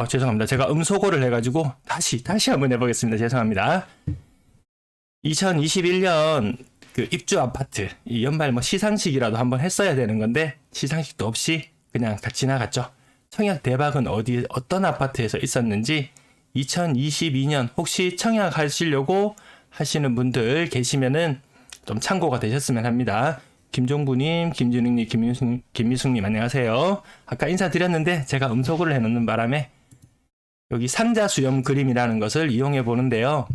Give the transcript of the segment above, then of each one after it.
죄송합니다. 제가 음소거를 해가지고 다시 한번 해보겠습니다. 죄송합니다. 2021년 그 입주 아파트 이 연말 뭐 시상식이라도 한번 했어야 되는 건데 시상식도 없이 그냥 다 지나갔죠. 청약 대박은 어떤 아파트에서 있었는지 2022년 혹시 청약하시려고 하시는 분들 계시면은 좀 참고가 되셨으면 합니다. 김종부님, 김준익님, 김미숙님 안녕하세요. 아까 인사드렸는데 제가 음소거를 해놓는 바람에 여기 상자 수렴 그림이라는 것을 이용해 보는데요.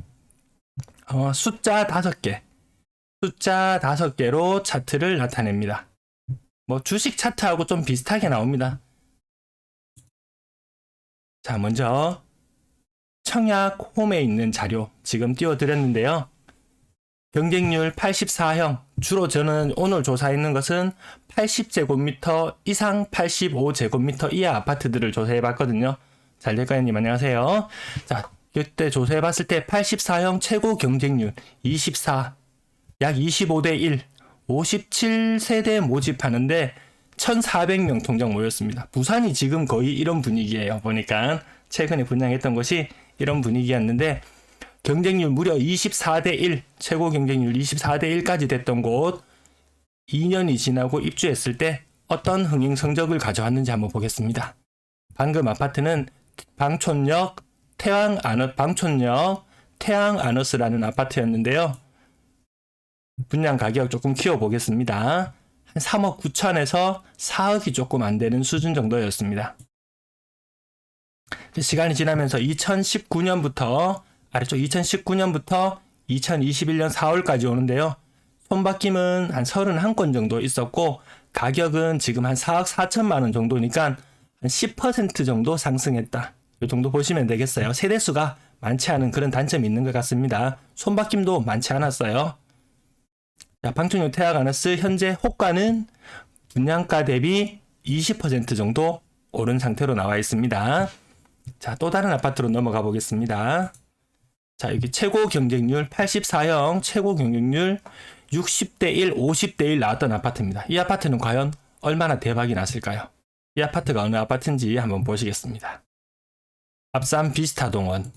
숫자 5개로 차트를 나타냅니다. 뭐 주식 차트하고 좀 비슷하게 나옵니다. 자, 먼저 청약 홈에 있는 자료 지금 띄워드렸는데요. 경쟁률 84형, 주로 저는 오늘 조사했는 것은 80제곱미터 이상 85제곱미터 이하 아파트들을 조사해봤거든요. 잘될까요님 안녕하세요. 자, 이때 조사해봤을 때 84형 최고 경쟁률 24, 약 25대 1, 57세대 모집하는데 1,400명 통장 모였습니다. 부산이 지금 거의 이런 분위기예요. 보니까 최근에 분양했던 곳이 이런 분위기였는데 경쟁률 무려 24대 1, 최고 경쟁률 24대 1까지 됐던 곳 2년이 지나고 입주했을 때 어떤 흥행 성적을 가져왔는지 한번 보겠습니다. 방금 아파트는 방촌역 태양아너스라는 아파트였는데요. 분양 가격 조금 키워보겠습니다. 한 3억 9천에서 4억이 조금 안 되는 수준 정도였습니다. 시간이 지나면서 2019년부터 2021년 4월까지 오는데요. 손바뀜은 한 31건 정도 있었고 가격은 지금 한 4억 4천만 원 정도니까 한 10% 정도 상승했다. 이 정도 보시면 되겠어요. 세대수가 많지 않은 그런 단점이 있는 것 같습니다. 손바뀜도 많지 않았어요. 자, 방촌역 태양아너스 현재 호가는 분양가 대비 20% 정도 오른 상태로 나와 있습니다. 자, 또 다른 아파트로 넘어가 보겠습니다. 자, 여기 최고 경쟁률 84형 최고 경쟁률 60대 1, 50대 1 나왔던 아파트입니다. 이 아파트는 과연 얼마나 대박이 났을까요? 이 아파트가 어느 아파트인지 한번 보시겠습니다. 앞산 비스타동원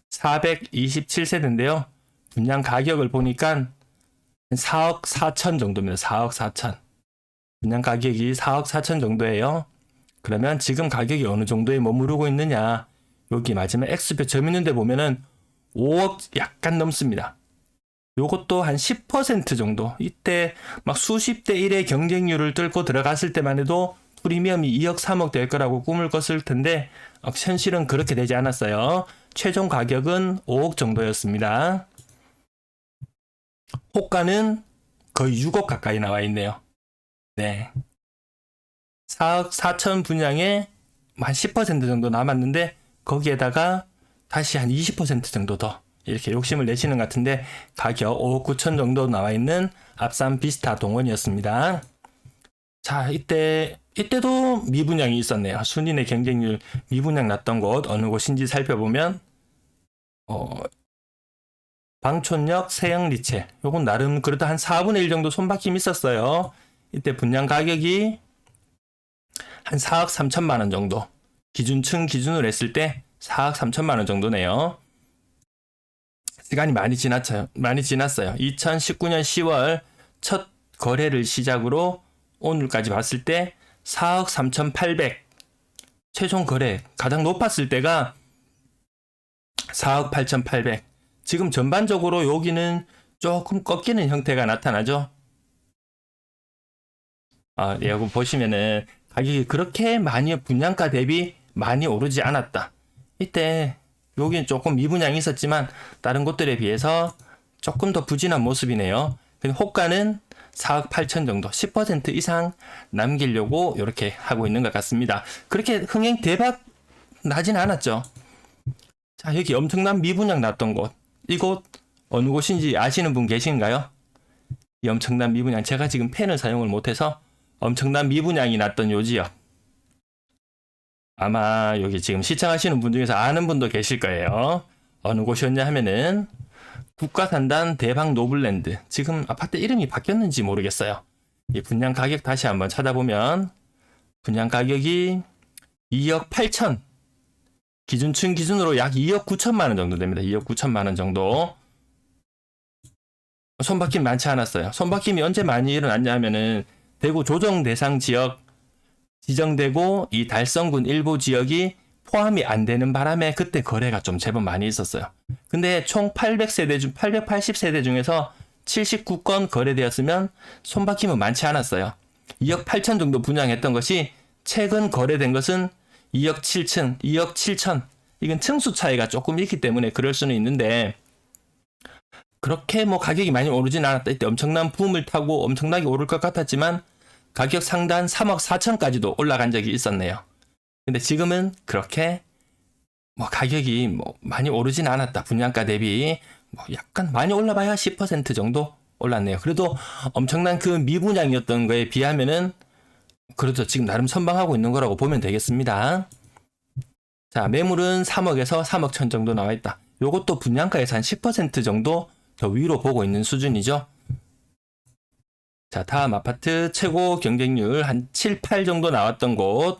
427세대인데요. 분양 가격을 보니까 4억 4천 정도입니다. 4억 4천. 분양 가격이 4억 4천 정도예요. 그러면 지금 가격이 어느 정도에 머무르고 있느냐? 여기 마지막 X표 점 있는 데 보면은 5억 약간 넘습니다. 요것도 한 10% 정도. 이때 막 수십 대 1의 경쟁률을 뚫고 들어갔을 때만 해도 프리미엄이 2억 3억 될 거라고 꿈을 꿨을 텐데 현실은 그렇게 되지 않았어요. 최종 가격은 5억 정도였습니다. 호가는 거의 6억 가까이 나와 있네요. 네. 4억 4천 분양에 한 10% 정도 남았는데 거기에다가 다시 한 20% 정도 더 이렇게 욕심을 내시는 것 같은데 가격 5억 9천 정도 나와 있는 앞산 비스타 동원이었습니다. 자, 이때도 미분양이 있었네요. 순인의 경쟁률 미분양 났던 곳 어느 곳인지 살펴보면 방촌역 세영리체 요건 나름 그래도 한 4분의 1 정도 손바뀜 있었어요. 이때 분양 가격이 한 4억 3천만 원 정도 기준층 기준으로 했을 때 4억 3천만 원 정도네요. 시간이 많이 지났어요. 2019년 10월 첫 거래를 시작으로 오늘까지 봤을 때 4억 3,800 최종 거래 가장 높았을 때가 4억 8,800 지금 전반적으로 여기는 조금 꺾이는 형태가 나타나죠. 여기 보시면은 가격이 그렇게 많이 분양가 대비 많이 오르지 않았다. 이때 여기는 조금 미분양이 있었지만 다른 곳들에 비해서 조금 더 부진한 모습이네요. 호가는 4억 8천 정도 10% 이상 남기려고 이렇게 하고 있는 것 같습니다. 그렇게 흥행 대박 나진 않았죠. 자, 여기 엄청난 미분양 났던 곳 이곳 어느 곳인지 아시는 분 계신가요? 이 엄청난 미분양 제가 지금 펜을 사용을 못해서 엄청난 미분양이 났던 요 지역 아마 여기 지금 시청하시는 분 중에서 아는 분도 계실 거예요. 어느 곳이었냐 하면은 국가산단 대박 노블랜드 지금 아파트 이름이 바뀌었는지 모르겠어요. 이 분양 가격 다시 한번 찾아보면 분양 가격이 2억 8천 기준층 기준으로 약 2억 9천만 원 정도 됩니다. 2억 9천만 원 정도. 손바뀜 많지 않았어요. 손바뀜이 언제 많이 일어났냐면은 대구 조정 대상 지역 지정되고 이 달성군 일부 지역이 포함이 안 되는 바람에 그때 거래가 좀 제법 많이 있었어요. 근데 총 800세대 중 880세대 중에서 79건 거래되었으면 손바뀜은 많지 않았어요. 2억 8천 정도 분양했던 것이 최근 거래된 것은 2억 7천, 2억 7천. 이건 층수 차이가 조금 있기 때문에 그럴 수는 있는데 그렇게 뭐 가격이 많이 오르진 않았다. 이때 엄청난 붐을 타고 엄청나게 오를 것 같았지만 가격 상단 3억 4천까지도 올라간 적이 있었네요. 근데 지금은 그렇게 뭐 가격이 뭐 많이 오르진 않았다. 분양가 대비 뭐 약간 많이 올라봐야 10% 정도 올랐네요. 그래도 엄청난 그 미분양이었던 거에 비하면은 그래도 지금 나름 선방하고 있는 거라고 보면 되겠습니다. 자, 매물은 3억에서 3억 천 정도 나와 있다. 요것도 분양가에서 한 10% 정도 더 위로 보고 있는 수준이죠. 자, 다음 아파트 최고 경쟁률 한 7, 8 정도 나왔던 곳,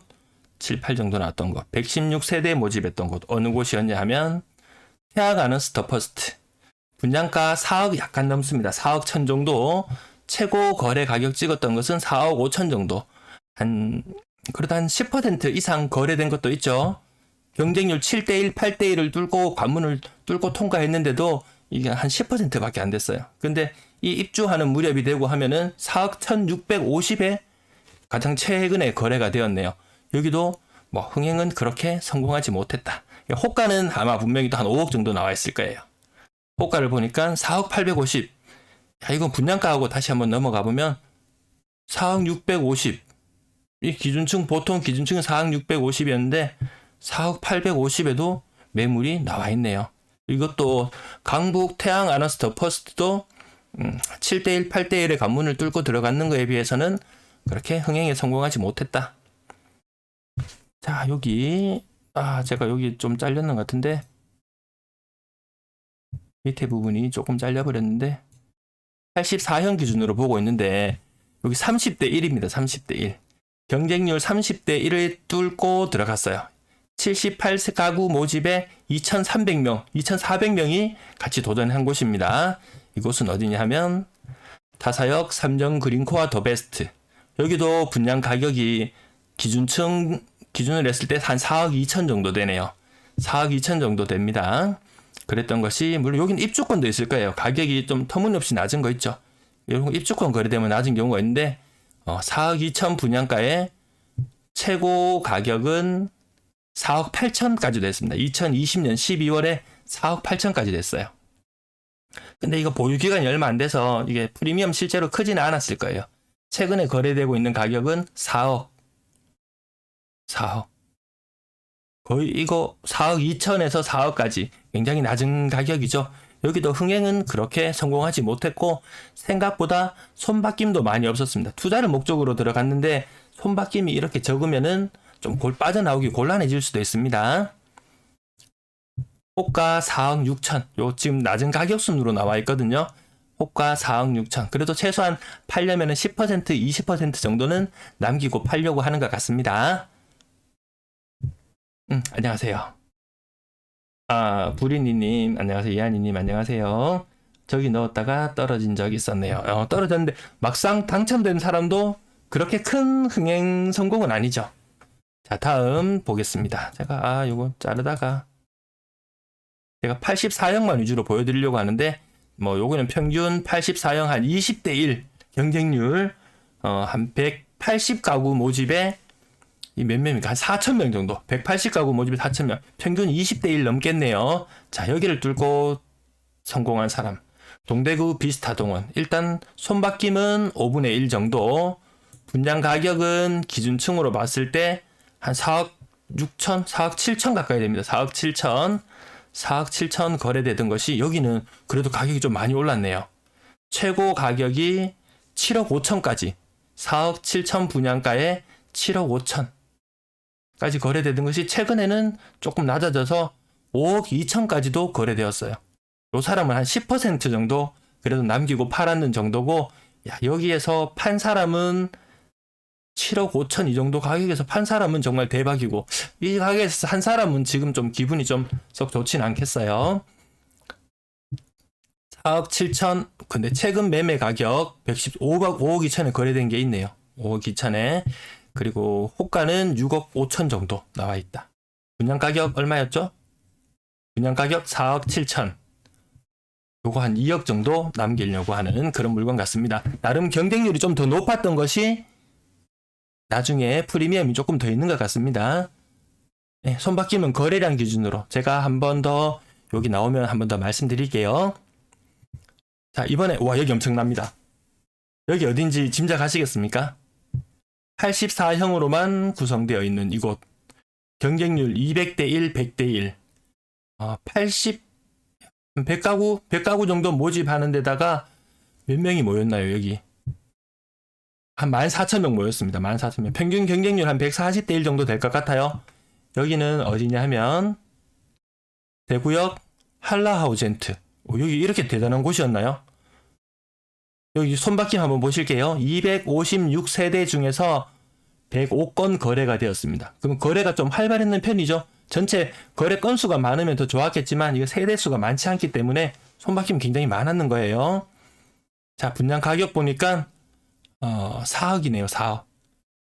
7, 8 정도 나왔던 곳, 116세대 모집했던 곳 어느 곳이었냐 하면 태학 아너스터 퍼스트. 분양가 4억 약간 넘습니다. 4억 천 정도. 최고 거래 가격 찍었던 것은 4억 5천 정도. 그래도 한 10% 이상 거래된 것도 있죠. 경쟁률 7대1, 8대1을 뚫고 관문을 뚫고 통과했는데도 이게 한 10%밖에 안 됐어요. 근데 이 입주하는 무렵이 되고 하면은 4억 1,650에 가장 최근에 거래가 되었네요. 여기도 뭐 흥행은 그렇게 성공하지 못했다. 호가는 아마 분명히 또 한 5억 정도 나와 있을 거예요. 호가를 보니까 4억 850. 야, 이건 분양가하고 다시 한번 넘어가 보면 4억 650. 이 기준층, 보통 기준층은 4억 650이었는데 4억 850에도 매물이 나와 있네요. 이것도 강북 태양 아너스터 퍼스트도 7대1, 8대1의 관문을 뚫고 들어가는 거에 비해서는 그렇게 흥행에 성공하지 못했다. 자, 여기 제가 여기 좀 잘렸는 것 같은데 밑에 부분이 조금 잘려버렸는데 84형 기준으로 보고 있는데 여기 30대 1입니다. 30대 1. 경쟁률 30대 1을 뚫고 들어갔어요. 78가구 모집에 2,300명, 2,400명이 같이 도전한 곳입니다. 이곳은 어디냐 하면 타사역 삼정 그린코아 더 베스트. 여기도 분양 가격이 기준층 기준을 했을 때 한 4억 2천 정도 되네요. 4억 2천 정도 됩니다. 그랬던 것이 물론 여기는 입주권도 있을 거예요. 가격이 좀 터무니없이 낮은 거 있죠. 이런 거 입주권 거래되면 낮은 경우가 있는데 4억 2천 분양가에 최고 가격은 4억 8천까지 됐습니다. 2020년 12월에 4억 8천까지 됐어요. 근데 이거 보유 기간이 얼마 안 돼서 이게 프리미엄 실제로 크지는 않았을 거예요. 최근에 거래되고 있는 가격은 4억. 거의 이거 4억 2천에서 4억까지 굉장히 낮은 가격이죠. 여기도 흥행은 그렇게 성공하지 못했고 생각보다 손바뀜도 많이 없었습니다. 투자를 목적으로 들어갔는데 손바뀜이 이렇게 적으면은 좀 빠져나오기 곤란해질 수도 있습니다. 호가 4억 6천. 요 지금 낮은 가격 순으로 나와 있거든요. 호가 4억 6천. 그래도 최소한 팔려면은 10%, 20% 정도는 남기고 팔려고 하는 것 같습니다. 안녕하세요. 부리니님, 안녕하세요. 이한이님, 안녕하세요. 저기 넣었다가 떨어진 적이 있었네요. 떨어졌는데 막상 당첨된 사람도 그렇게 큰 흥행 성공은 아니죠. 자, 다음 보겠습니다. 제가 요거 자르다가 제가 84형만 위주로 보여드리려고 하는데 뭐 요거는 평균 84형 한 20대 1 경쟁률 한 180가구 모집에 이 몇 명입니까? 한 4,000명 정도. 180가구 모집에 4,000명. 평균 20대 1 넘겠네요. 자, 여기를 뚫고 성공한 사람. 동대구 비스타동원. 일단 손바뀜은 5분의 1 정도. 분양 가격은 기준층으로 봤을 때 한 4억 6천, 4억 7천 가까이 됩니다. 4억 7천. 4억 7천 거래되던 것이 여기는 그래도 가격이 좀 많이 올랐네요. 최고 가격이 7억 5천까지. 4억 7천 분양가에 7억 5천까지 거래되던 것이 최근에는 조금 낮아져서 5억 2천까지도 거래되었어요. 이 사람은 한 10% 정도 그래도 남기고 팔았는 정도고, 여기에서 판 사람은 7억 5천 이 정도 가격에서 판 사람은 정말 대박이고, 이 가격에서 한 사람은 지금 좀 기분이 좀 썩 좋진 않겠어요. 4억 7천, 근데 최근 매매 가격 115억 5억 2천에 거래된 게 있네요. 5억 2천에. 그리고 호가는 6억 5천 정도 나와 있다. 분양 가격 얼마였죠? 분양 가격 4억 7천. 요거 한 2억 정도 남기려고 하는 그런 물건 같습니다. 나름 경쟁률이 좀 더 높았던 것이 나중에 프리미엄이 조금 더 있는 것 같습니다. 네, 손바뀜은 거래량 기준으로 제가 한 번 더 여기 나오면 한 번 더 말씀드릴게요. 자, 이번에 와 여기 엄청납니다. 여기 어딘지 짐작하시겠습니까? 84형으로만 구성되어 있는 이곳. 경쟁률 200대 1, 100대 1. 100가구 정도 모집하는 데다가 몇 명이 모였나요, 여기? 한 14,000명 모였습니다. 14,000명. 평균 경쟁률 한 140대 1 정도 될 것 같아요. 여기는 어디냐 하면 대구역 한라하우젠트. 여기 이렇게 대단한 곳이었나요? 여기 손바뀜 한번 보실게요. 256세대 중에서 105건 거래가 되었습니다. 그럼 거래가 좀 활발했는 편이죠. 전체 거래 건수가 많으면 더 좋았겠지만 이거 세대 수가 많지 않기 때문에 손바뀜 굉장히 많았는 거예요. 자, 분양 가격 보니까 4억이네요. 4억.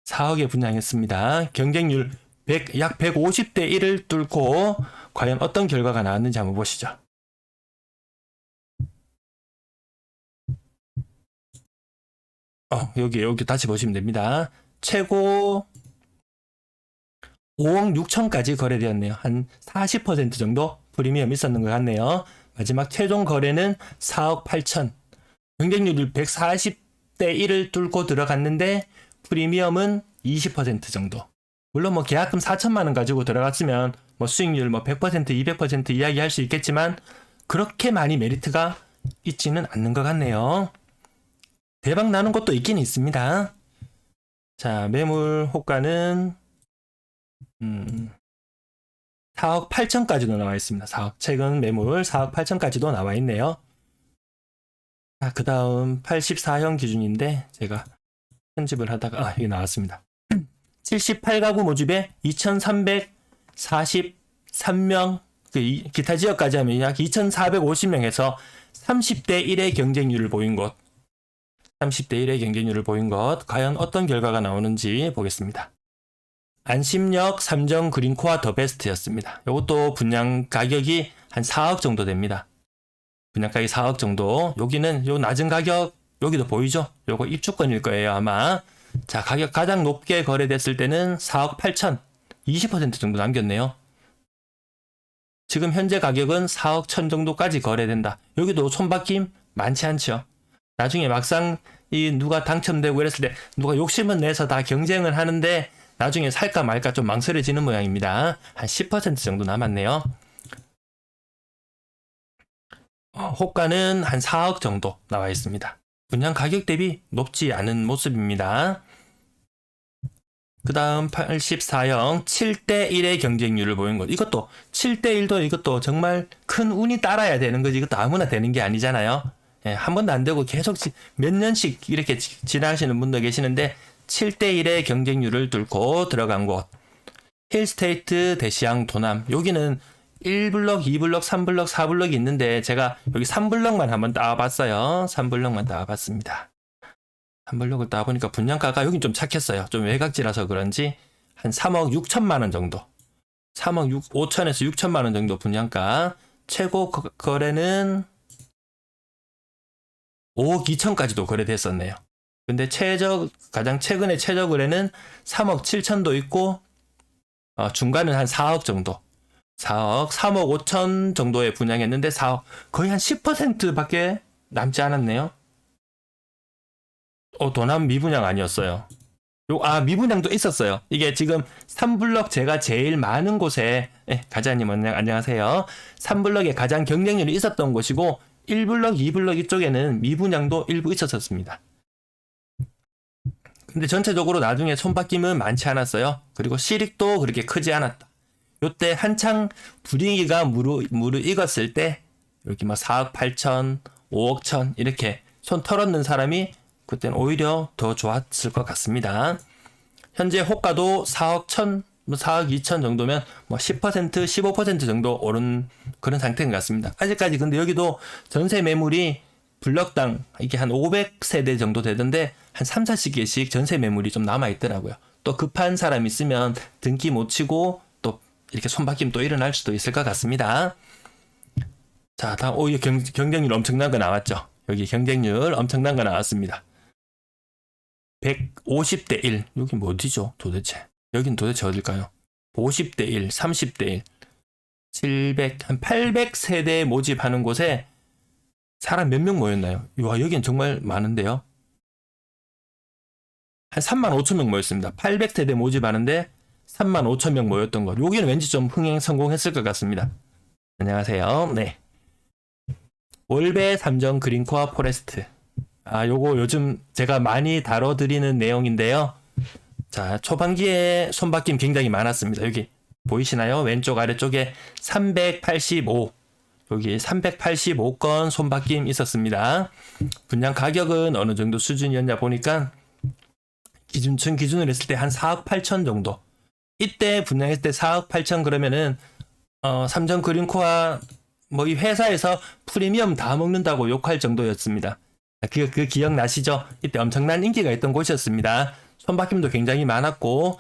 4억에 분양했습니다. 경쟁률 약 150대 1을 뚫고 과연 어떤 결과가 나왔는지 한번 보시죠. 여기 다시 보시면 됩니다. 최고 5억 6천까지 거래되었네요. 한 40% 정도 프리미엄 있었는 것 같네요. 마지막 최종 거래는 4억 8천. 경쟁률이 140대 1을 뚫고 들어갔는데 프리미엄은 20% 정도. 물론 뭐 계약금 4천만 원 가지고 들어갔으면 뭐 수익률 뭐 100%, 200% 이야기할 수 있겠지만 그렇게 많이 메리트가 있지는 않는 것 같네요. 대박 나는 것도 있긴 있습니다. 자, 매물 호가는 4억 8천까지도 나와 있습니다. 4억, 최근 매물 4억 8천까지도 나와 있네요. 자, 그 다음 84형 기준인데 제가 편집을 하다가 여기 나왔습니다. 78가구 모집에 2,343명, 기타 지역까지 하면 약 2,450명에서 30대 1의 경쟁률을 보인 곳. 30대 1의 경쟁률을 보인 것, 과연 어떤 결과가 나오는지 보겠습니다. 안심역 3정 그린코아 더 베스트였습니다. 이것도 분양 가격이 한 4억 정도 됩니다. 분양 가격이 4억 정도. 여기는 요 낮은 가격, 여기도 보이죠? 요거 입주권일 거예요, 아마. 자, 가격 가장 높게 거래됐을 때는 4억 8천, 20% 정도 남겼네요. 지금 현재 가격은 4억 1천 정도까지 거래된다. 여기도 손바뀜 많지 않죠. 나중에 막상 누가 당첨되고 이랬을 때 누가 욕심은 내서 다 경쟁을 하는데 나중에 살까 말까 좀 망설여지는 모양입니다. 한 10% 정도 남았네요. 호가는 한 4억 정도 나와 있습니다. 분양 가격 대비 높지 않은 모습입니다. 그 다음 84형 7대 1의 경쟁률을 보인 것. 이것도 7대 1도 이것도 정말 큰 운이 따라야 되는 거지. 이것도 아무나 되는 게 아니잖아요. 예, 한 번도 안 되고 계속 몇 년씩 이렇게 지나가시는 분도 계시는데 7대 1의 경쟁률을 뚫고 들어간 곳. 힐스테이트 대시양 도남. 여기는 1블럭, 2블럭, 3블럭, 4블럭이 있는데 제가 여기 3블럭만 한번 따와봤어요. 3블럭만 따와봤습니다. 3블럭을 따보니까 분양가가 여긴 좀 착했어요. 좀 외곽지라서 그런지 한 3억 6천만 원 정도. 3억 5천에서 6천만 원 정도 분양가. 최고 거래는 5억 2천까지도 거래됐었네요. 근데 가장 최근에 최저 거래는 3억 7천도 있고, 중간은 한 4억 정도. 3억 5천 정도에 분양했는데 4억, 거의 한 10% 밖에 남지 않았네요. 도남 미분양 아니었어요. 미분양도 있었어요. 이게 지금 3블럭 제가 제일 많은 곳에, 가자님 안녕하세요. 3블럭에 가장 경쟁률이 있었던 곳이고, 1블럭, 2블럭 이쪽에는 미분양도 일부 있었습니다. 근데 전체적으로 나중에 손바뀜은 많지 않았어요. 그리고 실익도 그렇게 크지 않았다. 요때 한창 분위기가 무르익었을 때 이렇게 막 4억 8천, 5억 천 이렇게 손 털었는 사람이 그때는 오히려 더 좋았을 것 같습니다. 현재 호가도 4억 1천, 뭐 4억 2천 정도면 뭐 10%, 15% 정도 오른 그런 상태인 것 같습니다. 아직까지 근데 여기도 전세 매물이 블럭당 이게 한 500세대 정도 되던데 한 3, 40개씩 전세 매물이 좀 남아 있더라고요. 또 급한 사람 있으면 등기 못 치고 또 이렇게 손바뀜 또 일어날 수도 있을 것 같습니다. 자, 다음, 이 경쟁률 엄청난 거 나왔죠. 여기 경쟁률 엄청난 거 나왔습니다. 150대 1. 여기 뭐 어디죠? 도대체. 여긴 도대체 어딜까요? 50대 1, 30대 1, 700, 한 800세대 모집하는 곳에 사람 몇 명 모였나요? 와, 여긴 정말 많은데요. 한 3만 5천 명 모였습니다. 800세대 모집하는데 3만 5천 명 모였던 것. 여기는 왠지 좀 흥행 성공했을 것 같습니다. 안녕하세요. 네. 월배 삼정 그린코어 포레스트. 요거 요즘 제가 많이 다뤄드리는 내용인데요. 자, 초반기에 손바뀜 굉장히 많았습니다. 여기 보이시나요? 왼쪽 아래쪽에 385. 여기 385건 손바뀜 있었습니다. 분양 가격은 어느 정도 수준이었냐 보니까 기준층 기준으로 했을 때 한 4억 8천 정도. 이때 분양했을 때 4억 8천 그러면은 삼정 그린코어 뭐 이 회사에서 프리미엄 다 먹는다고 욕할 정도였습니다. 그 기억나시죠? 이때 엄청난 인기가 있던 곳이었습니다. 손바뀜도 굉장히 많았고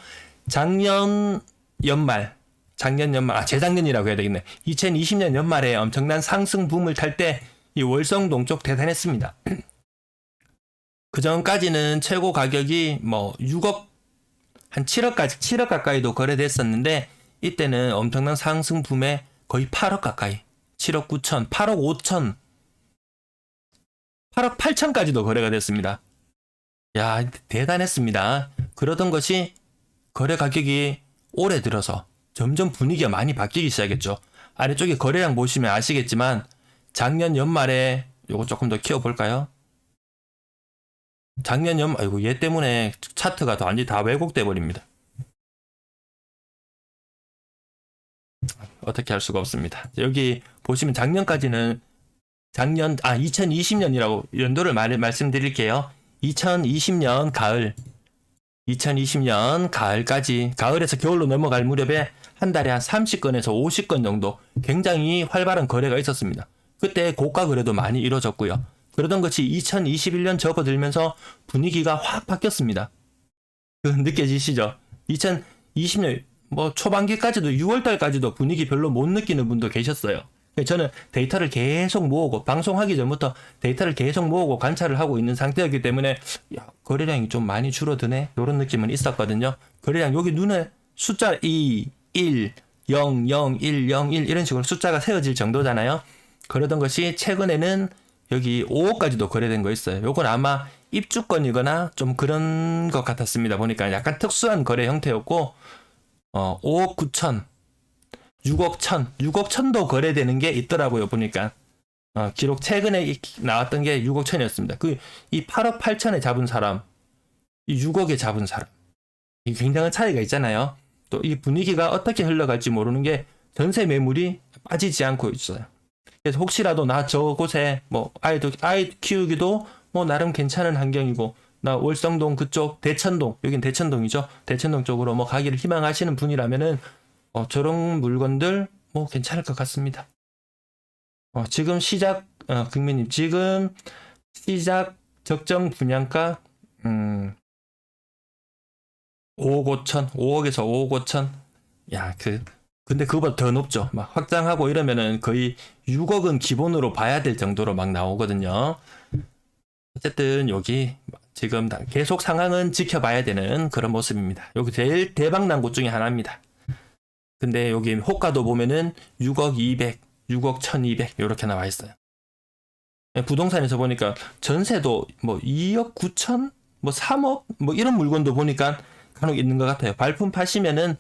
재작년 연말, 재작년이라고 해야 되겠네. 2020년 연말에 엄청난 상승 붐을 탈 때 이 월성동 쪽 대단했습니다. 그 전까지는 최고 가격이 뭐 6억, 한 7억 가까이도 거래됐었는데 이때는 엄청난 상승 붐에 거의 8억 가까이, 7억 9천, 8억 5천, 8억 8천까지도 거래가 됐습니다. 야, 대단했습니다. 그러던 것이 거래 가격이 올해 들어서 점점 분위기가 많이 바뀌기 시작했죠. 아래쪽에 거래량 보시면 아시겠지만 작년 연말에 요거 조금 더 키워볼까요? 작년 아이고, 얘 때문에 차트가 완전히 다 왜곡돼 버립니다. 어떻게 할 수가 없습니다. 여기 보시면 작년까지는 2020년이라고 연도를 말씀드릴게요. 2020년 가을까지, 가을에서 겨울로 넘어갈 무렵에 한 달에 한 30건에서 50건 정도 굉장히 활발한 거래가 있었습니다. 그때 고가 거래도 많이 이루어졌고요. 그러던 것이 2021년 접어들면서 분위기가 확 바뀌었습니다. 느껴지시죠? 2020년 뭐 초반기까지도 6월달까지도 분위기 별로 못 느끼는 분도 계셨어요. 저는 데이터를 계속 모으고, 방송하기 전부터 데이터를 계속 모으고 관찰을 하고 있는 상태였기 때문에 야, 거래량이 좀 많이 줄어드네, 이런 느낌은 있었거든요. 거래량 여기 눈에 숫자 2, 1, 0, 0, 1, 0, 1 이런 식으로 숫자가 세워질 정도잖아요. 그러던 것이 최근에는 여기 5억까지도 거래된 거 있어요. 요건 아마 입주권이거나 좀 그런 것 같았습니다. 보니까 약간 특수한 거래 형태였고 5억 9천, 6억 1000도 거래되는 게 있더라고요. 보니까 기록 최근에 나왔던 게 6억 1000이었습니다. 이 8억 8천에 잡은 사람, 이 6억에 잡은 사람, 이 굉장한 차이가 있잖아요. 또 이 분위기가 어떻게 흘러갈지 모르는 게 전세 매물이 빠지지 않고 있어요. 그래서 혹시라도 나 저곳에 뭐 아이 키우기도 뭐 나름 괜찮은 환경이고, 나 월성동 그쪽 대천동, 여긴 대천동이죠. 대천동 쪽으로 뭐 가기를 희망하시는 분이라면은 저런 물건들 뭐 괜찮을 것 같습니다. 지금 국민님 지금 시작 적정 분양가 5억 5천, 5억에서 5억 5천. 야, 근데 그거보다 더 높죠. 막 확장하고 이러면은 거의 6억은 기본으로 봐야 될 정도로 막 나오거든요. 어쨌든 여기 지금 계속 상황은 지켜봐야 되는 그런 모습입니다. 여기 제일 대박난 곳 중에 하나입니다. 근데 여기 호가도 보면은 6억 200, 6억 1200 이렇게 나와 있어요. 부동산에서 보니까 전세도 뭐 2억 9천, 뭐 3억, 뭐 이런 물건도 보니까 간혹 있는 것 같아요. 발품 파시면은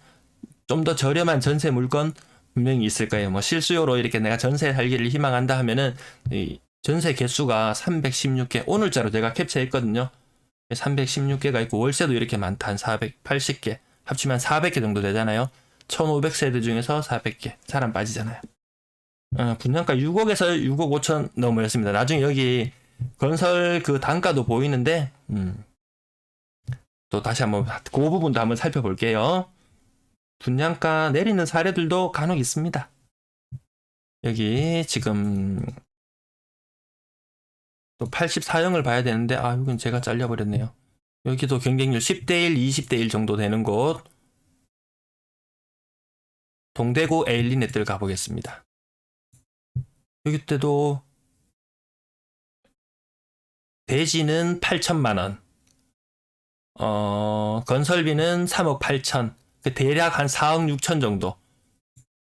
좀 더 저렴한 전세 물건 분명히 있을 거예요. 뭐 실수요로 이렇게 내가 전세 살기를 희망한다 하면은 이 전세 개수가 316개, 오늘자로 제가 캡처했거든요. 316개가 있고 월세도 이렇게 많다. 한 480개, 합치면 400개 정도 되잖아요. 1500세대 중에서 400개, 사람 빠지잖아요. 분양가 6억에서 6억 5천 넘어였습니다. 나중에 여기 건설 그 단가도 보이는데 또 다시 한번 그 부분도 한번 살펴볼게요. 분양가 내리는 사례들도 간혹 있습니다. 여기 지금 또 84형을 봐야 되는데 이건 제가 잘려버렸네요. 여기도 경쟁률 10대1, 20대1 정도 되는 곳 동대구 에일리넷들 가보겠습니다. 여기 때도 대지는 8천만원, 건설비는 3억 8천, 대략 한 4억 6천 정도.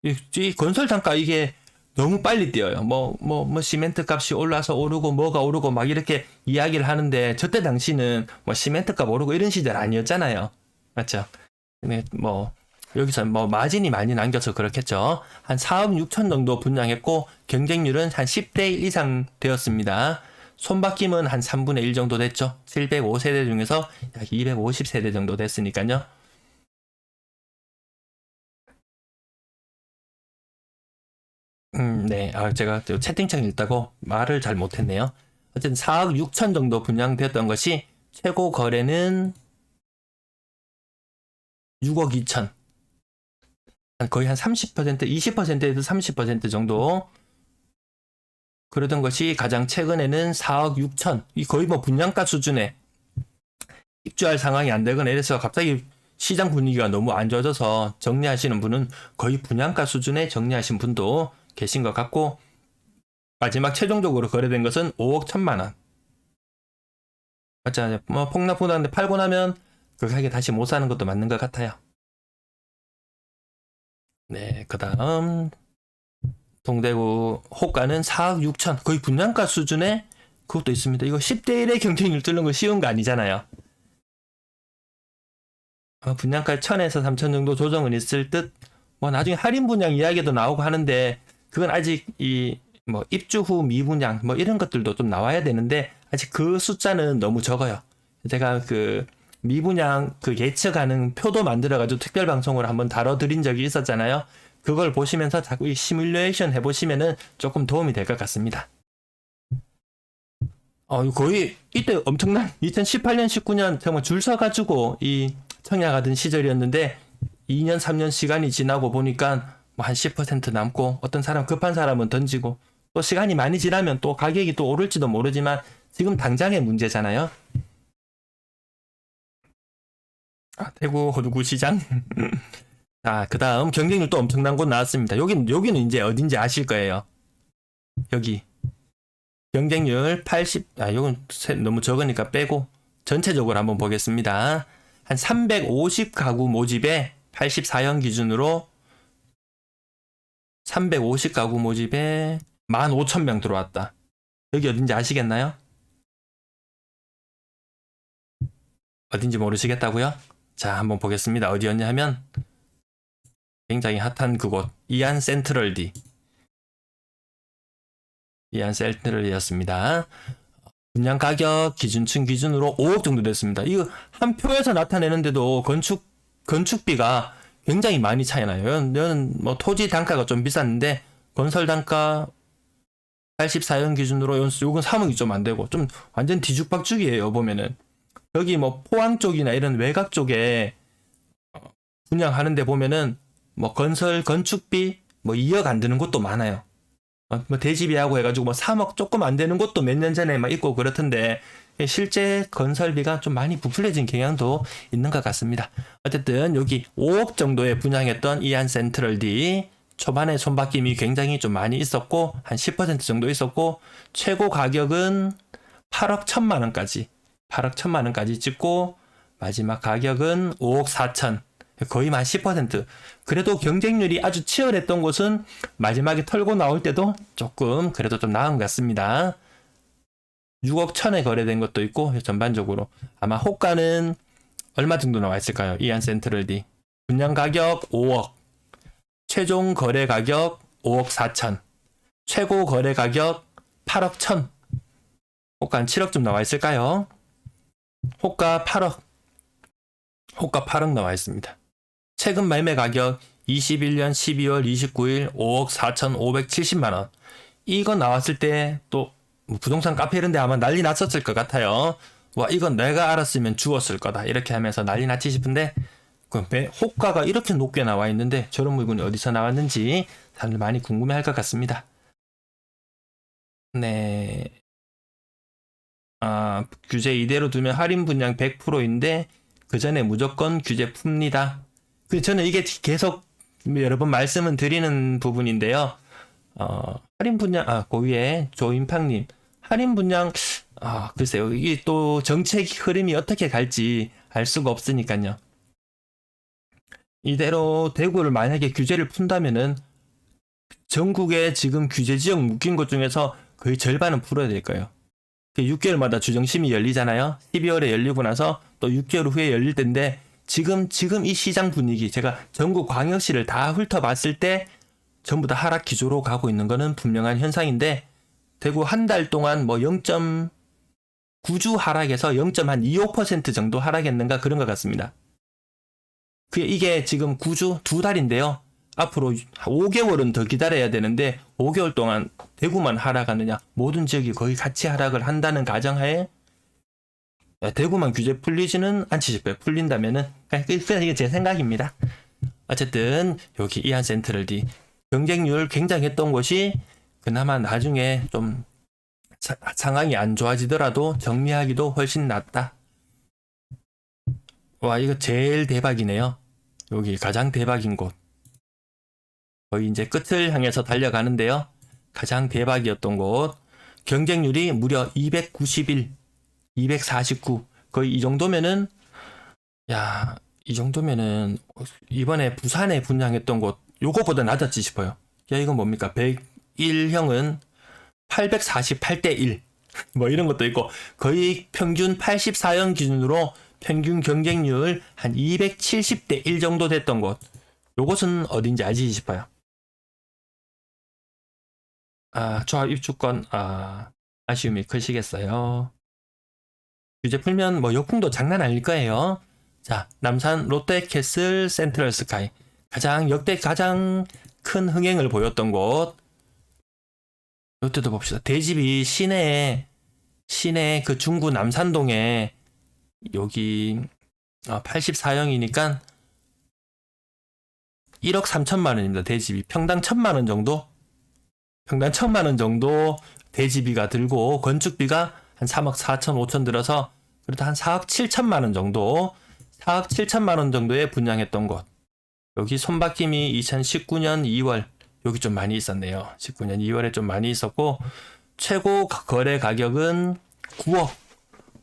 이 건설 단가 이게 너무 빨리 뛰어요. 시멘트 값이 올라서 오르고 뭐가 오르고 막 이렇게 이야기를 하는데 저때 당시는 시멘트 값 오르고 이런 시절 아니었잖아요. 맞죠? 근데 여기서 마진이 많이 남겨서 그렇겠죠. 한 4억 6천 정도 분양했고 경쟁률은 한 10대 1 이상 되었습니다. 손바뀜은 한 3분의 1 정도 됐죠. 705세대 중에서 약 250세대 정도 됐으니까요. 네. 제가 채팅창 읽다고 말을 잘 못했네요. 어쨌든 4억 6천 정도 분양되었던 것이 최고 거래는 6억 2천. 거의 한 30%, 20%에서 30% 정도. 그러던 것이 가장 최근에는 4억 6천. 이 거의 분양가 수준에 입주할 상황이 안 되거나 이래서 갑자기 시장 분위기가 너무 안 좋아져서 정리하시는 분은 거의 분양가 수준에 정리하신 분도 계신 것 같고, 마지막 최종적으로 거래된 것은 5억 1천만 원. 맞죠? 폭락보다는데 팔고 나면 그 가게 다시 못 사는 것도 맞는 것 같아요. 네, 그 다음 동대구 호가는 4억 6천, 거의 분양가 수준에 그것도 있습니다. 이거 10대 1의 경쟁률 뚫는 거 쉬운 거 아니잖아요. 분양가 1,000에서 3천 정도 조정은 있을 듯. 나중에 할인 분양 이야기도 나오고 하는데 그건 아직 입주 후 미분양 이런 것들도 좀 나와야 되는데 아직 그 숫자는 너무 적어요. 제가 그 미분양 그 예측하는 표도 만들어가지고 특별 방송으로 한번 다뤄드린 적이 있었잖아요. 그걸 보시면서 자꾸 이 시뮬레이션 해보시면은 조금 도움이 될 것 같습니다. 거의 이때 엄청난 2018년 19년 정말 줄 서가지고 이 청약하던 시절이었는데 2년 3년 시간이 지나고 보니까 한 10% 남고 어떤 사람 급한 사람은 던지고 또 시간이 많이 지나면 또 가격이 또 오를지도 모르지만 지금 당장의 문제잖아요. 대구 호두구 시장. 자, 그 다음 경쟁률 또 엄청난 곳 나왔습니다. 여기는 이제 어딘지 아실 거예요. 여기 경쟁률 80, 이건 너무 적으니까 빼고 전체적으로 한번 보겠습니다. 한 350 가구 모집에 84형 기준으로 350 가구 모집에 15,000명 들어왔다. 여기 어딘지 아시겠나요? 어딘지 모르시겠다고요? 자, 한번 보겠습니다. 어디였냐 하면 굉장히 핫한 그곳 이안 센트럴D. 이안 센트럴이었습니다. 분양 가격 기준층 기준으로 5억 정도 됐습니다. 이거 한 표에서 나타내는데도 건축비가 굉장히 많이 차이 나요. 이건 토지 단가가 좀 비쌌는데 건설 단가 84형 기준으로 요건 3억이 좀 안 되고 좀 완전 뒤죽박죽이에요. 보면은 여기 포항 쪽이나 이런 외곽 쪽에 분양하는데 보면은 건설 건축비 2억 안 드는 곳도 많아요. 대지비하고 해가지고 3억 조금 안 되는 곳도 몇 년 전에 있고 그렇던데 실제 건설비가 좀 많이 부풀려진 경향도 있는 것 같습니다. 어쨌든 여기 5억 정도에 분양했던 이안 센트럴D 초반에 손바뀜이 굉장히 좀 많이 있었고 한 10% 정도 있었고 최고 가격은 8억 1천만 원까지 8억 1천만 원까지 찍고 마지막 가격은 5억 4천, 거의 한 10%. 그래도 경쟁률이 아주 치열했던 곳은 마지막에 털고 나올 때도 조금 그래도 좀 나은 것 같습니다. 6억 1천에 거래된 것도 있고 전반적으로 아마 호가는 얼마 정도 나와 있을까요? 이안 센트럴D 분양 가격 5억, 최종 거래 가격 5억 4천, 최고 거래 가격 8억 1천, 호가 한 7억쯤 나와 있을까요? 호가 8억, 호가 8억 나와 있습니다. 최근 매매 가격 21년 12월 29일 5억 4,570만원. 이거 나왔을 때 또 부동산 카페 이런 데 아마 난리 났었을 것 같아요. 와, 이건 내가 알았으면 주었을 거다. 이렇게 하면서 난리 났지 싶은데, 호가가 이렇게 높게 나와 있는데, 저런 물건이 어디서 나왔는지 다들 많이 궁금해 할 것 같습니다. 네. 규제 이대로 두면 할인 분량 100%인데, 그 전에 무조건 규제 풉니다. 저는 이게 계속 여러 번 말씀은 드리는 부분인데요. 할인 분량, 그 위에 조인팡님. 할인 분량, 글쎄요. 이게 또 정책 흐름이 어떻게 갈지 알 수가 없으니까요. 이대로 대구를 만약에 규제를 푼다면은 전국에 지금 규제 지역 묶인 곳 중에서 거의 절반은 풀어야 될 거예요. 6개월마다 주정심이 열리잖아요. 12월에 열리고 나서 또 6개월 후에 열릴 텐데 지금 이 시장 분위기 제가 전국 광역시를 다 훑어봤을 때 전부 다 하락 기조로 가고 있는 거는 분명한 현상인데 대구 한 달 동안 뭐 0.9주 하락에서 0.25% 정도 하락했는가 그런 것 같습니다. 이게 지금 9주 2달인데요. 앞으로 5개월은 더 기다려야 되는데 5개월 동안 대구만 하락하느냐 모든 지역이 거의 같이 하락을 한다는 가정하에 대구만 규제 풀리지는 않지 싶어요. 풀린다면은 그냥 이게 제 생각입니다. 어쨌든 여기 이한 센트럴D 경쟁률 굉장했던 곳이 그나마 나중에 좀 상황이 안 좋아지더라도 정리하기도 훨씬 낫다. 와, 이거 제일 대박이네요. 여기 가장 대박인 곳. 거의 이제 끝을 향해서 달려가는데요. 가장 대박이었던 곳. 경쟁률이 무려 291, 249. 거의 이 정도면은, 이 정도면은, 이번에 부산에 분양했던 곳, 요거보다 낮았지 싶어요. 이건 뭡니까? 101형은 848대 1. 뭐 이런 것도 있고, 거의 평균 84형 기준으로 평균 경쟁률 한 270대 1 정도 됐던 곳. 요것은 어딘지 알지 싶어요. 조합 입주권, 아쉬움이 크시겠어요. 규제 풀면 뭐 역풍도 장난 아닐 거예요. 자, 남산 롯데캐슬 센트럴 스카이. 역대 가장 큰 흥행을 보였던 곳. 이때도 봅시다. 대집이 시내 그 중구 남산동에 여기 84형이니까 1억 3천만 원입니다. 대집이 평당 1,000만 원 정도? 평당 1,000만 원 정도 대지비가 들고 건축비가 한 3억 4천 5천 들어서 그래도 한 4억 7천만 원 정도 4억 7천만 원 정도에 분양했던 곳. 여기 손바뀜이 2019년 2월 여기 좀 많이 있었네요. 19년 2월에 좀 많이 있었고 최고 거래 가격은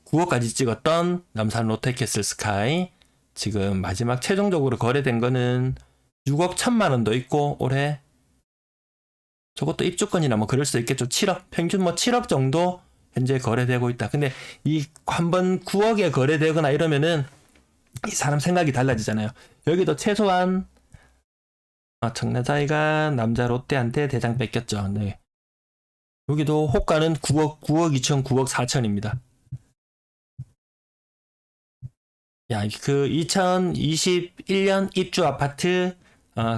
9억까지 찍었던 남산 롯데캐슬 스카이. 지금 마지막 최종적으로 거래된 거는 6억 1천만 원도 있고 올해 저것도 입주권이나 뭐 그럴 수 있겠죠. 7억 평균 뭐 7억 정도 현재 거래되고 있다. 근데 이 한번 9억에 거래되거나 이러면은 이 사람 생각이 달라지잖아요. 여기도 최소한 청라자이가 남자 롯데한테 대장 뺏겼죠. 네. 여기도 호가는 9억 2천 9억 4천입니다. 그 2021년 입주 아파트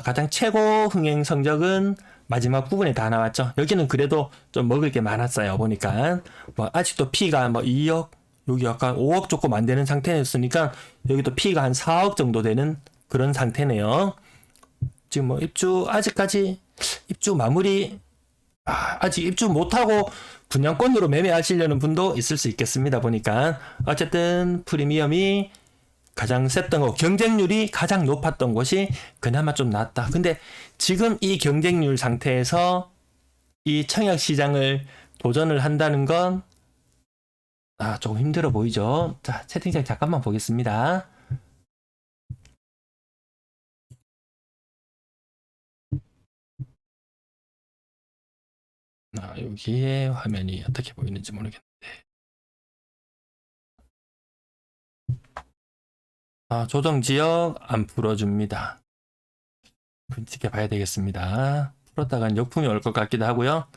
가장 최고 흥행 성적은 마지막 부분에 다 나왔죠. 여기는 그래도 좀 먹을 게 많았어요. 보니까 뭐 아직도 P가 뭐 2억 여기 약간 5억 조금 안 되는 상태였으니까 여기도 P가 한 4억 정도 되는 그런 상태네요. 지금 뭐 아직까지 입주 마무리 아직 입주 못하고 분양권으로 매매하시려는 분도 있을 수 있겠습니다. 보니까 어쨌든 프리미엄이 가장 셌던 거, 경쟁률이 가장 높았던 곳이 그나마 좀 낫다. 근데 지금 이 경쟁률 상태에서 이 청약시장을 도전을 한다는 건 조금 힘들어 보이죠. 자, 채팅창 잠깐만 보겠습니다. 여기에 화면이 어떻게 보이는지 모르겠는데 조정지역 안 풀어줍니다. 지켜봐야 되겠습니다. 풀었다간 역풍이 올 것 같기도 하고요.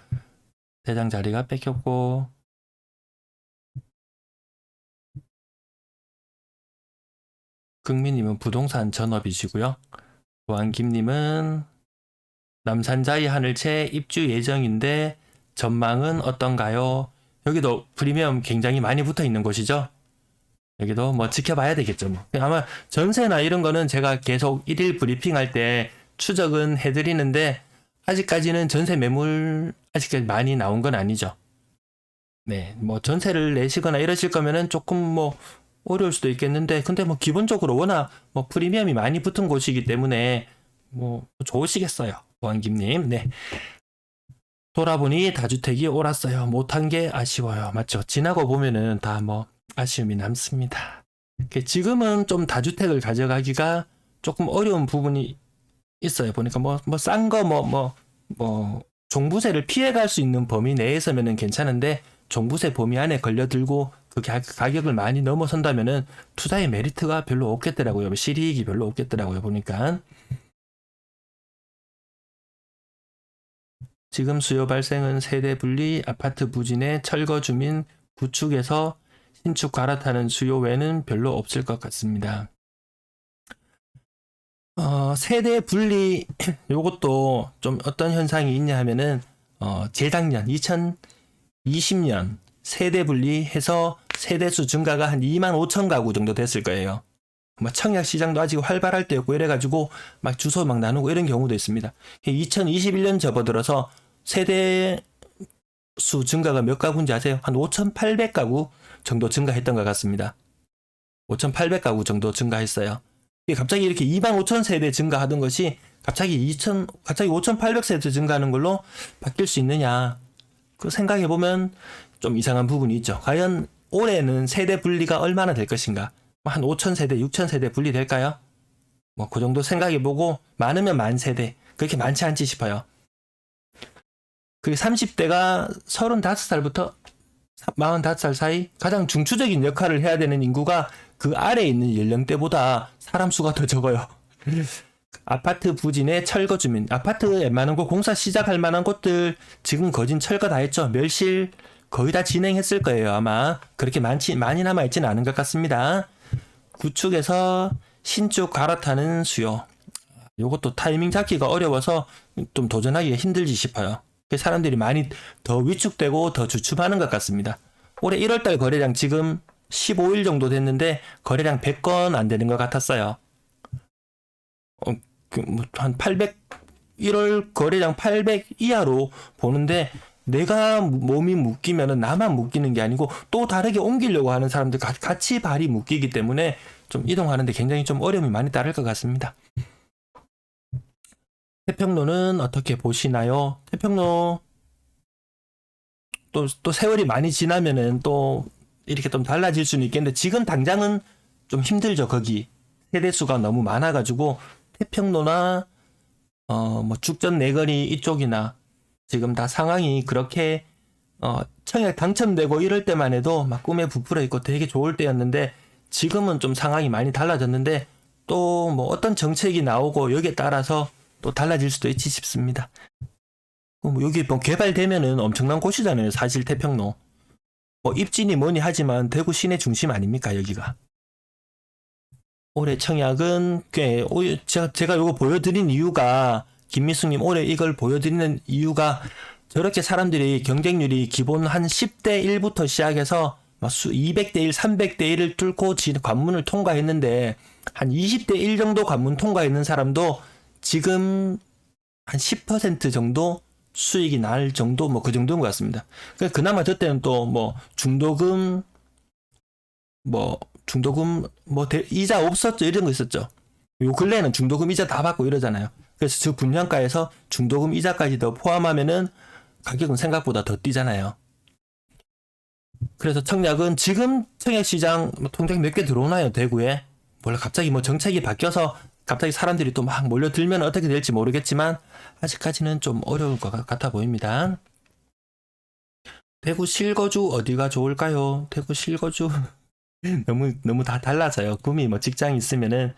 대장 자리가 뺏겼고 극민님은 부동산 전업이시고요. 조한김님은 남산자이 하늘채 입주 예정인데 전망은 어떤가요? 여기도 프리미엄 굉장히 많이 붙어 있는 곳이죠. 여기도 뭐 지켜봐야 되겠죠. 뭐. 아마 전세나 이런 거는 제가 계속 일일 브리핑 할 때 추적은 해드리는데 아직까지는 전세 매물 아직까지 많이 나온 건 아니죠. 네, 뭐 전세를 내시거나 이러실 거면은 조금 뭐 어려울 수도 있겠는데, 근데 뭐 기본적으로 워낙 뭐 프리미엄이 많이 붙은 곳이기 때문에 뭐 좋으시겠어요, 보안김님. 네. 돌아보니 다주택이 옳았어요. 못한 게 아쉬워요. 맞죠? 지나고 보면은 다 뭐 아쉬움이 남습니다. 지금은 좀 다주택을 가져가기가 조금 어려운 부분이 있어요. 보니까 뭐 싼 거 종부세를 피해갈 수 있는 범위 내에서면은 괜찮은데, 종부세 범위 안에 걸려들고 그 가격을 많이 넘어선다면은 투자의 메리트가 별로 없겠더라고요. 실이익이 별로 없겠더라고요. 보니까. 지금 수요 발생은 세대 분리, 아파트 부진의 철거 주민 구축에서 신축 갈아타는 수요 외에는 별로 없을 것 같습니다. 세대 분리 요것도 좀 어떤 현상이 있냐 하면은 재작년 2020년 세대 분리해서 세대수 증가가 한 2만 5천 가구 정도 됐을 거예요. 청약 시장도 아직 활발할 때였고 이래가지고 막 주소 막 나누고 이런 경우도 있습니다. 2021년 접어들어서 세대 수 증가가 몇 가구인지 아세요? 한 5,800가구 정도 증가했던 것 같습니다. 5,800가구 정도 증가했어요. 갑자기 이렇게 2만 5천 세대 증가하던 것이 갑자기 5,800세대 증가하는 걸로 바뀔 수 있느냐? 그 생각해보면 좀 이상한 부분이 있죠. 과연 올해는 세대 분리가 얼마나 될 것인가? 한 5,000세대, 6,000세대 분리될까요? 뭐 그 정도 생각해보고 많으면 10,000세대, 그렇게 많지 않지 싶어요. 그 30대가 35살부터 45살 사이 가장 중추적인 역할을 해야 되는 인구가 그 아래에 있는 연령대보다 사람 수가 더 적어요. 아파트 부진의 철거 주민, 아파트 웬만한 곳 공사 시작할 만한 곳들 지금 거진 철거 다 했죠. 멸실 거의 다 진행했을 거예요. 아마 그렇게 많이 남아있지는 않은 것 같습니다. 구축에서 신축 갈아타는 수요, 요것도 타이밍 잡기가 어려워서 좀 도전하기가 힘들지 싶어요. 사람들이 많이 더 위축되고 더 주춤하는 것 같습니다. 올해 1월달 거래량 지금 15일 정도 됐는데 거래량 100건 안 되는 것 같았어요. 한 800, 1월 거래량 800 이하로 보는데, 내가 몸이 묶이면은 나만 묶이는 게 아니고 또 다르게 옮기려고 하는 사람들 같이 발이 묶이기 때문에 좀 이동하는데 굉장히 좀 어려움이 많이 따를 것 같습니다. 태평로는 어떻게 보시나요? 태평로 또 세월이 많이 지나면은 또 이렇게 좀 달라질 수는 있겠는데 지금 당장은 좀 힘들죠. 거기 세대수가 너무 많아가지고 태평로나 뭐 죽전 내거리 이쪽이나 지금 다 상황이 그렇게 청약 당첨되고 이럴 때만 해도 막 꿈에 부풀어 있고 되게 좋을 때였는데, 지금은 좀 상황이 많이 달라졌는데 또 뭐 어떤 정책이 나오고 여기에 따라서 또 달라질 수도 있지 싶습니다. 여기 뭐 개발되면은 엄청난 곳이잖아요. 사실 태평로. 뭐 입진이 뭐니 하지만 대구 시내 중심 아닙니까, 여기가. 올해 청약은 꽤, 제가 이거 보여드린 이유가, 김미숙님 올해 이걸 보여드리는 이유가, 저렇게 사람들이 경쟁률이 기본 한 10대 1부터 시작해서 200대 1, 300대 1을 뚫고 관문을 통과했는데, 한 20대 1 정도 관문 통과했는 사람도 지금 한 10% 정도 수익이 날 정도, 뭐 그 정도인 것 같습니다. 그나마 저 때는 또 뭐 중도금 이자 없었죠, 이런 거 있었죠. 요 근래에는 중도금 이자 다 받고 이러잖아요. 그래서 저 분양가에서 중도금 이자까지 더 포함하면은 가격은 생각보다 더 뛰잖아요. 그래서 청약은 지금 청약 시장 통장 몇 개 들어오나요, 대구에? 몰라, 갑자기 뭐 정책이 바뀌어서 갑자기 사람들이 또 막 몰려들면 어떻게 될지 모르겠지만 아직까지는 좀 어려울 것 같아 보입니다. 대구 실거주 어디가 좋을까요? 대구 실거주 너무 다 달라져요. 꿈이 뭐 직장 있으면은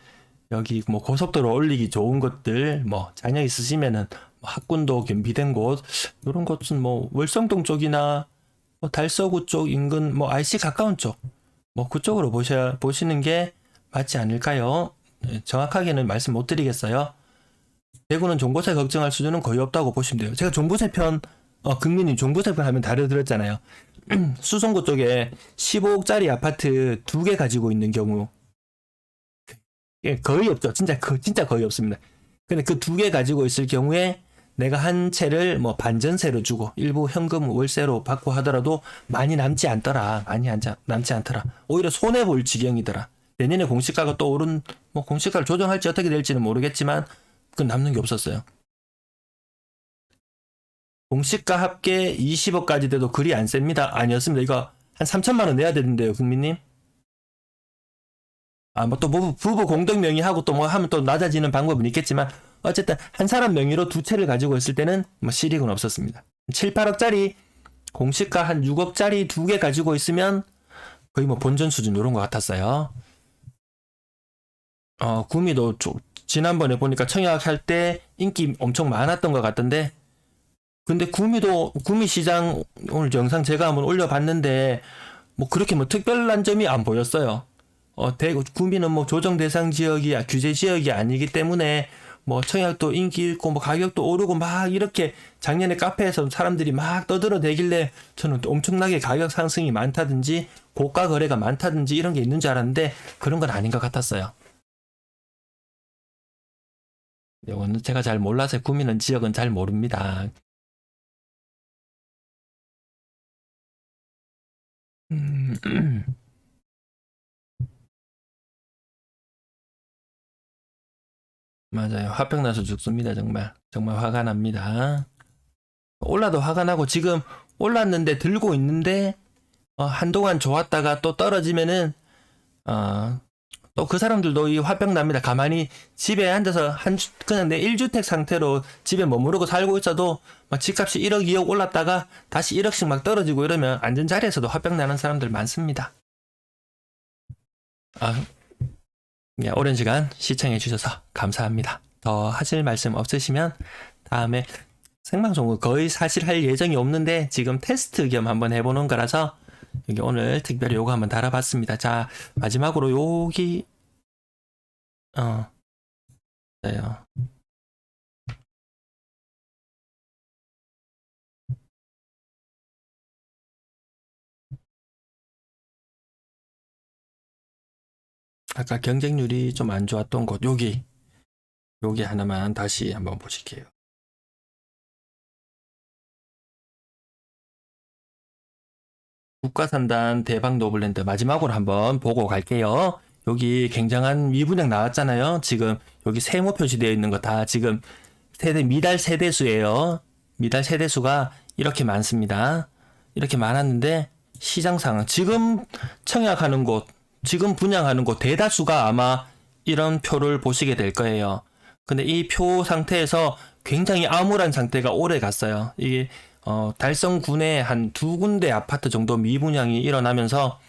여기 뭐 고속도로 올리기 좋은 곳들, 뭐 자녀 있으시면은 뭐 학군도 겸비된 곳, 이런 곳은 뭐 월성동 쪽이나 뭐 달서구 쪽 인근 뭐 IC 가까운 쪽, 뭐 그쪽으로 보시는 게 맞지 않을까요? 정확하게는 말씀 못 드리겠어요. 대구는 종부세 걱정할 수준은 거의 없다고 보시면 돼요. 제가 종부세 편, 국민이 종부세 편 하면 다뤄드렸잖아요. 수성구 쪽에 15억짜리 아파트 2개 가지고 있는 경우 거의 없죠. 진짜 거의 없습니다. 근데 그 2개 가지고 있을 경우에 내가 한 채를 뭐 반전세로 주고 일부 현금 월세로 받고 하더라도 많이 남지 않더라. 남지 않더라. 오히려 손해 볼 지경이더라. 내년에 공시가가 또 뭐 공시가를 조정할지 어떻게 될지는 모르겠지만 그 남는 게 없었어요. 공시가 합계 20억까지 돼도 그리 안 셉니다. 아니었습니다. 이거 한 3천만 원 내야 되는데요, 국민님. 뭐 또 부부 공동 명의하고 또 뭐 하면 또 낮아지는 방법은 있겠지만 어쨌든 한 사람 명의로 2채를 가지고 있을 때는 뭐 실익은 없었습니다. 7, 8억짜리 공시가 한 6억짜리 2개 가지고 있으면 거의 뭐 본전 수준 이런 것 같았어요. 구미도 지난번에 보니까 청약할 때 인기 엄청 많았던 것 같던데 근데 구미 시장 오늘 영상 제가 한번 올려봤는데 뭐 그렇게 뭐 특별한 점이 안 보였어요. 구미는 뭐 조정 대상 지역이 규제 지역이 아니기 때문에 뭐 청약도 인기 있고 뭐 가격도 오르고 막 이렇게 작년에 카페에서 사람들이 막 떠들어대길래 저는 또 엄청나게 가격 상승이 많다든지 고가 거래가 많다든지 이런 게 있는 줄 알았는데 그런 건 아닌 것 같았어요. 이거는 제가 잘 몰라서 구미는 지역은 잘 모릅니다. 맞아요. 화병 나서 죽습니다. 정말 화가 납니다. 올라도 화가 나고 지금 올랐는데 들고 있는데 한동안 좋았다가 또 떨어지면은 또 그 사람들도 이 화병 납니다. 가만히 집에 앉아서 그냥 내 1주택 상태로 집에 머무르고 살고 있어도 막 집값이 1억, 2억 올랐다가 다시 1억씩 막 떨어지고 이러면 앉은 자리에서도 화병 나는 사람들 많습니다. 오랜 시간 시청해 주셔서 감사합니다. 더 하실 말씀 없으시면 다음에 생방송은 거의 사실 할 예정이 없는데 지금 테스트 겸 한번 해보는 거라서 여기 오늘 특별히 요거 한번 달아봤습니다. 자, 마지막으로 여기 네 아까 경쟁률이 좀 안 좋았던 곳 여기 하나만 다시 한번 보실게요. 국가산단 대박 노블랜드 마지막으로 한번 보고 갈게요. 여기 굉장한 미분양 나왔잖아요. 지금 여기 세모 표시되어 있는 거 다 지금 미달 세대수예요. 미달 세대수가 이렇게 많습니다. 이렇게 많았는데 시장 상황 지금 청약하는 곳 지금 분양하는 곳 대다수가 아마 이런 표를 보시게 될 거예요. 근데 이 표 상태에서 굉장히 암울한 상태가 오래 갔어요. 이게 달성군에 한 2군데 아파트 정도 미분양이 일어나면서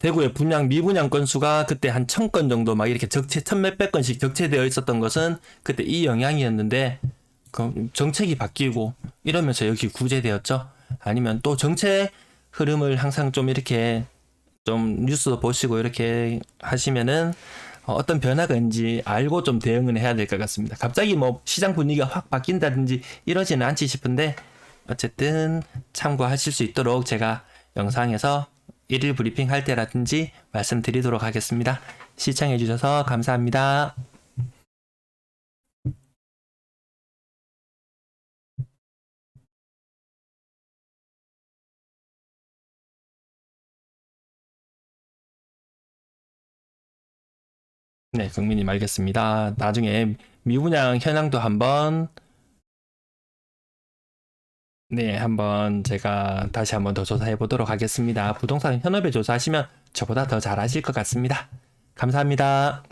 대구의 미분양 건수가 그때 한 1000건 정도 막 이렇게 천몇백 건씩 적체되어 있었던 것은 그때 이 영향이었는데 정책이 바뀌고 이러면서 여기 구제되었죠. 아니면 또 정책 흐름을 항상 좀 이렇게 좀 뉴스도 보시고 이렇게 하시면은 어떤 변화가 있는지 알고 좀 대응을 해야 될 것 같습니다. 갑자기 뭐 시장 분위기가 확 바뀐다든지 이러지는 않지 싶은데 어쨌든 참고하실 수 있도록 제가 영상에서 일일 브리핑 할 때라든지 말씀드리도록 하겠습니다. 시청해주셔서 감사합니다. 네, 국민님 알겠습니다. 나중에 미분양 현황도 한번 제가 다시 한번 더 조사해 보도록 하겠습니다. 부동산 현업에 조사하시면 저보다 더 잘 아실 것 같습니다. 감사합니다.